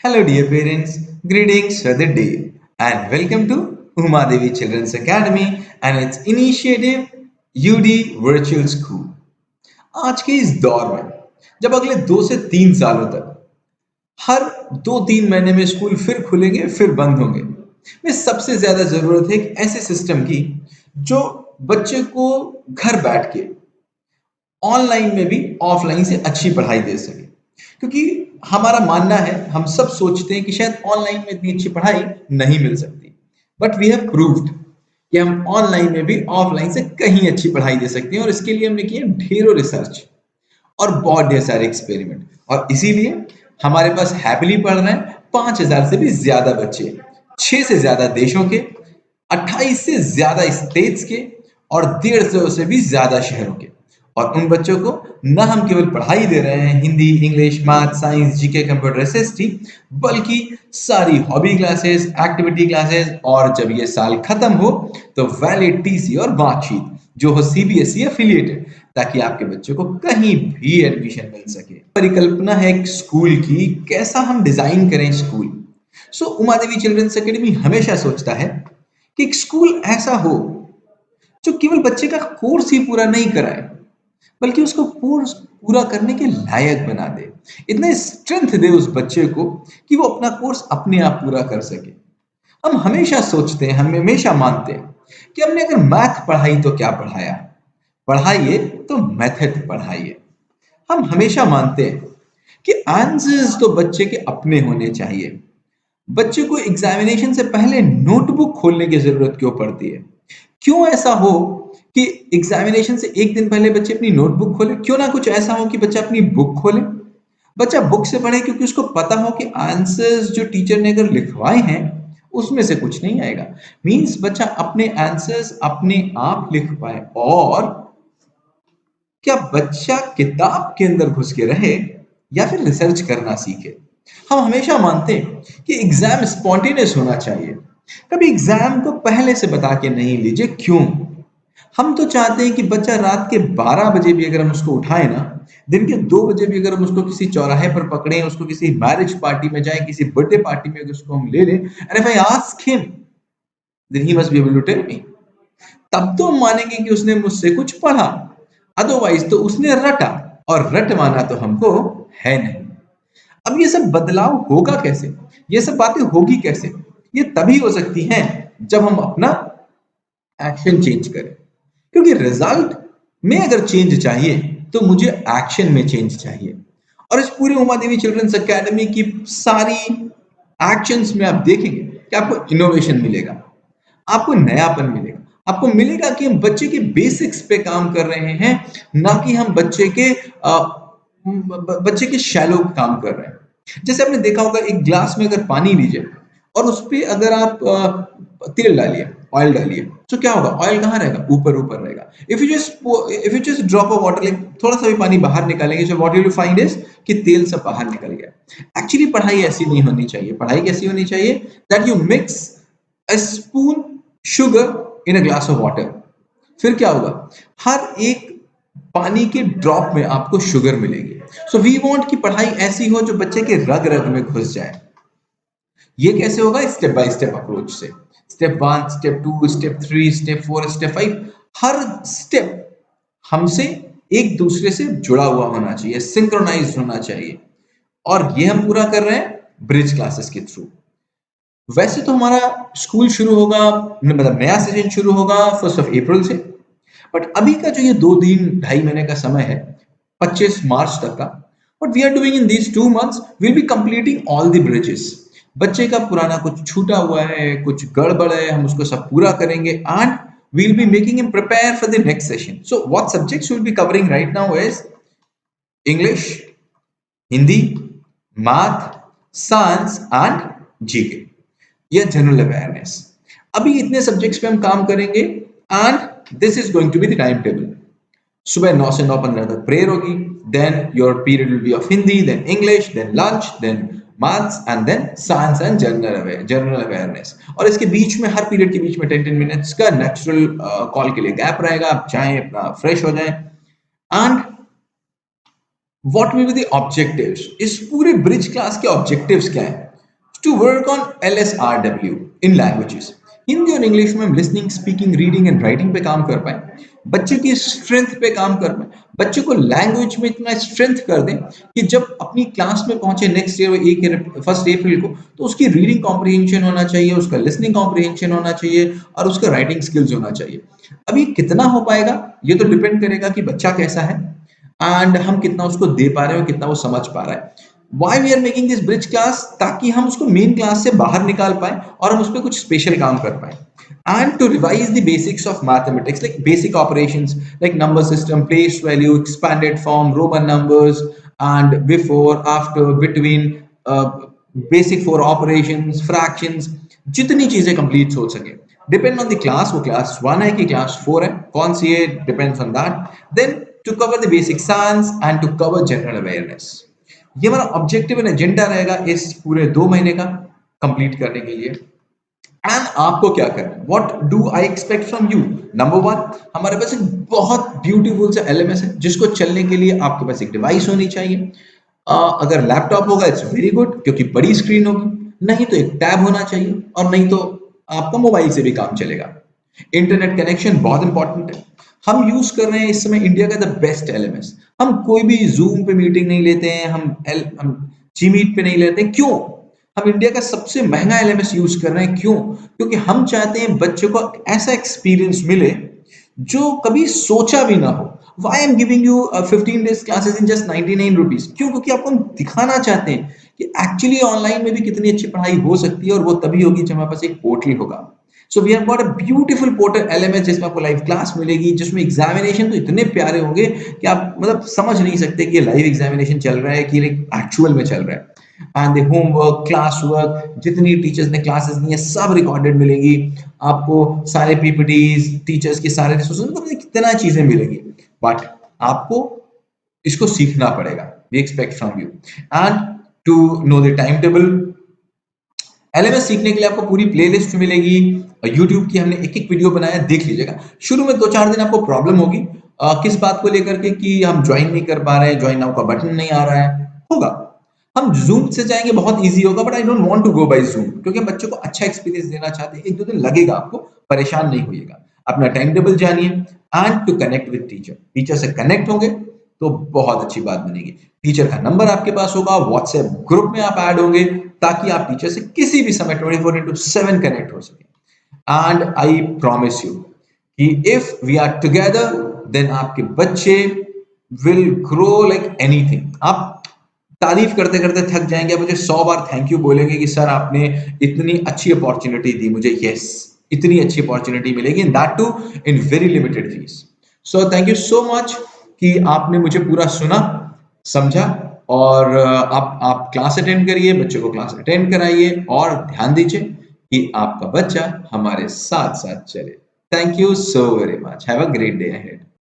Hello, dear parents. Greetings for the day, and welcome to Uma Devi Children's Academy and its initiative UD Virtual School. आज के इस दौर में जब अगले 2 से 3 सालों तक हर 2-3 महीने में स्कूल फिर खुलेंगे फिर बंद होंगे, में सबसे ज्यादा जरूरत है एक ऐसे सिस्टम की जो बच्चे को घर बैठ के ऑनलाइन में भी ऑफलाइन से अच्छी पढ़ाई दे सके। क्योंकि हमारा मानना है, हम सब सोचते हैं कि शायद ऑनलाइन में इतनी अच्छी पढ़ाई नहीं मिल सकती, बट वी हैव प्रूव्ड कि हम ऑनलाइन में भी ऑफलाइन से कहीं अच्छी पढ़ाई दे सकते हैं। और इसके लिए हमने किए ढेरों रिसर्च और बहुत ढेर सारे एक्सपेरिमेंट, और इसीलिए हमारे पास हैप्पीली पढ़ रहे हैं 5,000 से भी ज्यादा बच्चे, 6 से ज्यादा देशों के, 28 से ज्यादा स्टेट्स के और 150 से भी ज्यादा शहरों के। और उन बच्चों को न हम केवल पढ़ाई दे रहे हैं, Hindi, English, math, science, GK, computer, SST, बल्कि सारी हॉबी क्लासेस, एक्टिविटी क्लासेस, और जब ये साल खत्म हो तो वैलिड टीसी और मार्कशीट जो हो सीबीएसई एफिलिएटेड, ताकि आपके बच्चों को कहीं भी एडमिशन मिल सके। परिकल्पना है एक स्कूल की, कैसा हम डिजाइन करें स्कूल। सो उमा देवी चिल्ड्रंस एकेडमी हमेशा सोचता है कि एक स्कूल ऐसा हो जो केवल बच्चे का कोर्स ही पूरा नहीं कराए, बल्कि उसको कोर्स पूरा करने के लायक बना दे, इतना स्ट्रेंथ दे उस बच्चे को कि वो अपना कोर्स अपने आप पूरा कर सके। हम हमेशा सोचते हैं, हम हमेशा मानते हैं कि हमने अगर मैथ पढ़ाई तो क्या पढ़ाया, पढ़ाइए तो मेथड पढ़ाइए। हम हमेशा मानते हैं कि आंसर्स तो बच्चे के अपने होने चाहिए। बच्चे को एग्जामिनेशन से पहले नोटबुक खोलने की जरूरत क्यों पड़ती है? क्यों ऐसा हो कि एग्जामिनेशन से एक दिन पहले बच्चे अपनी नोटबुक खोले? क्यों ना कुछ ऐसा हो कि बच्चा अपनी बुक खोले, बच्चा बुक से पढ़े, क्योंकि उसको पता हो कि आंसर्स जो टीचर ने अगर लिखवाए हैं उसमें से कुछ नहीं आएगा। मींस बच्चा अपने आंसर्स अपने आप लिख पाए। और क्या बच्चा किताब के अंदर घुस के रहे या फिर रिसर्च करना सीखे? हम हमेशा मानते हैं कि एग्जाम स्पॉन्टेनियस होना चाहिए। कभी एग्जाम को पहले से बता के नहीं लीजिए। क्यों? हम तो चाहते हैं कि बच्चा रात के 12 बजे भी अगर हम उसको उठाए ना, दिन के 2 बजे भी अगर हम उसको किसी चौराहे पर पकड़े, उसको किसी मैरिज पार्टी में जाए, किसी बर्थडे पार्टी में अगर उसको हम ले लें, and if I ask him, then he must be able to tell me. तब तो हम मानेंगे कि उसने मुझसे कुछ पढ़ा, अदरवाइज तो उसने रटा, और रटवाना तो हमको है नहीं। अब ये सब बदलाव होगा कैसे? ये सब बातें होगी कैसे? ये तभी हो सकती हैं जब हम अपना एक्शन चेंज करें। क्योंकि रिजल्ट में अगर चेंज चाहिए तो मुझे एक्शन में चेंज चाहिए। और इस पूरे उमा देवी चिल्ड्रंस एकेडमी की सारी एक्शंस में आप देखेंगे कि आपको इनोवेशन मिलेगा, आपको नयापन मिलेगा, आपको मिलेगा कि हम बच्चे के बेसिक्स पे काम कर रहे हैं, ना कि हम बच्चे के शैलो काम कर रहे हैं। जैसे आपने देखा होगा, एक ग्लास में अगर पानी लीजिए और उस पे अगर आप तेल डालिए, ऑयल डालिए, तो क्या होगा? ऑयल कहाँ रहेगा? ऊपर ऊपर रहेगा। If you just drop a water, like थोड़ा सा भी पानी बाहर निकालेंगे, so what you will find is कि तेल सब बाहर निकल गया। एक्चुअली पढ़ाई ऐसी नहीं होनी चाहिए। पढ़ाई कैसी होनी चाहिए? That you mix a spoon sugar in a glass of water। फिर क्या होगा? हर एक पानी के ड्रॉप में आपको शुगर मिलेगी। सो वी वांट कि पढ़ाई ऐसी हो जो बच्चे के रग रग में घुस जाए। ये कैसे होगा? स्टेप बाय स्टेप अप्रोच से। Step 1, step 2, step 3, step 4, step 5। हर स्टेप हमसे एक दूसरे से जुड़ा हुआ होना चाहिए, सिंक्रोनाइज्ड होना चाहिए। और ये हम पूरा कर रहे हैं ब्रिज क्लासेस के थ्रू। वैसे तो हमारा स्कूल शुरू होगा, मतलब नया सेशन शुरू होगा 1 अप्रैल से, बट अभी का जो ये 2 दिन 2.5 महीने का समय है, 25 मार्च तक का, what we are doing in these 2 months, we'll be completing all the bridges। बच्चे का पुराना कुछ छूटा हुआ है, कुछ गड़बड़ है, हम उसको सब पूरा करेंगे, and we'll be making him prepare for the next session। So what subjects we'll be covering right now is English, Hindi, math, science and GK, या जनरल अवेयरनेस। अभी इतने सब्जेक्ट्स पे हम काम करेंगे, and this is going to be the time table. सुबह 9 से 9:15 तक प्रेयर होगी, then your period will be of Hindi, then English, then lunch, then maths, and then science and general awareness. और इसके बीच में, हर पीरियड के बीच में 10-10 मिनट्स का नेचुरल कॉल के लिए गैप रहेगा। आप चाहें अपना फ्रेश हो जाएं। And what will be the objectives? इस पूरे ब्रिज क्लास के ऑब्जेक्टिव्स क्या है? To work on LSRW in languages, Hindi और इंग्लिश में हम listening, speaking, reading and writing पे काम कर पाए, बच्चे की स्ट्रेंथ पे काम कर पाए, बच्चे को लैंग्वेज में इतना स्ट्रेंथ कर दें कि जब अपनी क्लास में पहुंचे नेक्स्ट ईयर एक 1 अप्रैल को, तो उसकी रीडिंग कॉम्प्रिहेंशन होना चाहिए, उसका लिसनिंग कॉम्प्रिहेंशन होना चाहिए और उसका राइटिंग स्किल्स होना चाहिए। अभी कितना हो पाएगा ये तो डिपेंड करेगा कि बच्चा कैसा है एंड हम कितना उसको दे पा रहे हैं और कितना वो समझ पा रहा है। Why we are making this bridge class, ताकि हम उसको मेन क्लास से बाहर निकाल पाए और हम उस पर कुछ स्पेशल काम कर पाए। And to revise the basics of mathematics, like basic operations like number system, place value, expanded form, Roman numbers, and before, after, between, basic for operations, fractions, जितनी चीजें कंप्लीट हो सके, डिपेंड ऑन द क्लास, वो class 1 है कि class 4 है, कौन सी है, depends on that. Then to cover the basic science and to cover general awareness, ये हमारा ऑब्जेक्टिव एंड एजेंडा रहेगा इस पूरे 2 महीने का कंप्लीट करने के लिए। एंड आपको क्या करना है, what do I expect from you. Number 1, हमारे पास एक बहुत ब्यूटीफुल सा एलएमएस है जिसको चलने के लिए आपके पास एक डिवाइस होनी चाहिए। अगर लैपटॉप होगा इट्स वेरी गुड क्योंकि बड़ी स्क्रीन होगी, नहीं तो एक टैब होना चाहिए और नहीं तो आपका मोबाइल से भी काम चलेगा। इंटरनेट कनेक्शन बहुत इंपॉर्टेंट है। हम यूज कर रहे हैं इस समय इंडिया का द बेस्ट एलएमएस। हम कोई भी जूम पे मीटिंग नहीं लेते हैं, हम जी मीट पे नहीं लेते हैं। क्यों? हम इंडिया का सबसे महंगा एलएमएस यूज कर रहे हैं। क्यों? क्योंकि हम चाहते हैं बच्चों को ऐसा एक्सपीरियंस मिले जो कभी सोचा भी ना हो। Why I'm giving you 15 days classes in just 99 rupees? क्यों? क्योंकि आपको हम दिखाना चाहते हैं कि एक्चुअली ऑनलाइन में भी कितनी अच्छी पढ़ाई हो सकती है और वो तभी होगी जब हमारे पास एक पोर्टल होगा। So we have got a beautiful portal LMS जिसमें आपको लाइव क्लास मिलेगी, जिसमें एग्जामिनेशन तो इतने प्यारे होंगे कि आप मतलब समझ नहीं सकते कि ये लाइव एग्जामिनेशन चल रहा है कि एक्चुअल में चल रहा है। And the homework, class work, जितनी टीचर्स ने क्लासेस दी हैं सब रिकॉर्डेड मिलेंगी आपको, सारे पीपीटीज, टीचर्स के सारे रिसोर्सेज, मतलब कितना चीजें मिलेंगी। बट आपको इसको सीखना पड़ेगा। We expect from you and to know the time table. LMS सीखने के लिए आपको पूरी प्लेलिस्ट मिलेगी, यूट्यूब की हमने एक एक वीडियो बनाया, देख लीजिएगा। शुरू में 2-4 दिन आपको प्रॉब्लम होगी किस बात को लेकर के कि हम ज्वाइन नहीं कर पा रहे हैं, ज्वाइन नाउ का बटन नहीं आ रहा है, होगा। हम जूम से जाएंगे बहुत इजी होगा, but I don't want to go by Zoom क्योंकि हम बच्चों को अच्छा एक्सपीरियंस देना चाहते हैं। 1-2 दिन लगेगा, आपको परेशान नहीं होइएगा। अपना टाइम टेबल जानिए and to connect with teacher, teacher से कनेक्ट होंगे तो बहुत अच्छी बात बनेगी। टीचर का नंबर आपके पास होगा, व्हाट्सएप ग्रुप में आप ऐड होंगे ताकि आप टीचर से किसी भी समय 24/7 कनेक्ट हो सके। एंड आई प्रॉमिस यू कि if we are together then आपके बच्चे विल ग्रो लाइक एनीथिंग। आप तारीफ करते करते थक जाएंगे, मुझे 100 बार थैंक यू बोलेंगे कि सर आपने इतनी अच्छी अपॉर्चुनिटी दी मुझे। यस, इतनी अच्छी अपॉर्चुनिटी मिलेगी, in that too in very limited fees. So thank you so much कि आपने मुझे पूरा सुना, समझा और आप क्लास अटेंड करिए, बच्चों को क्लास अटेंड कराइए और ध्यान दीजिए कि आपका बच्चा हमारे साथ साथ चले। Thank you so very much, have a great day ahead.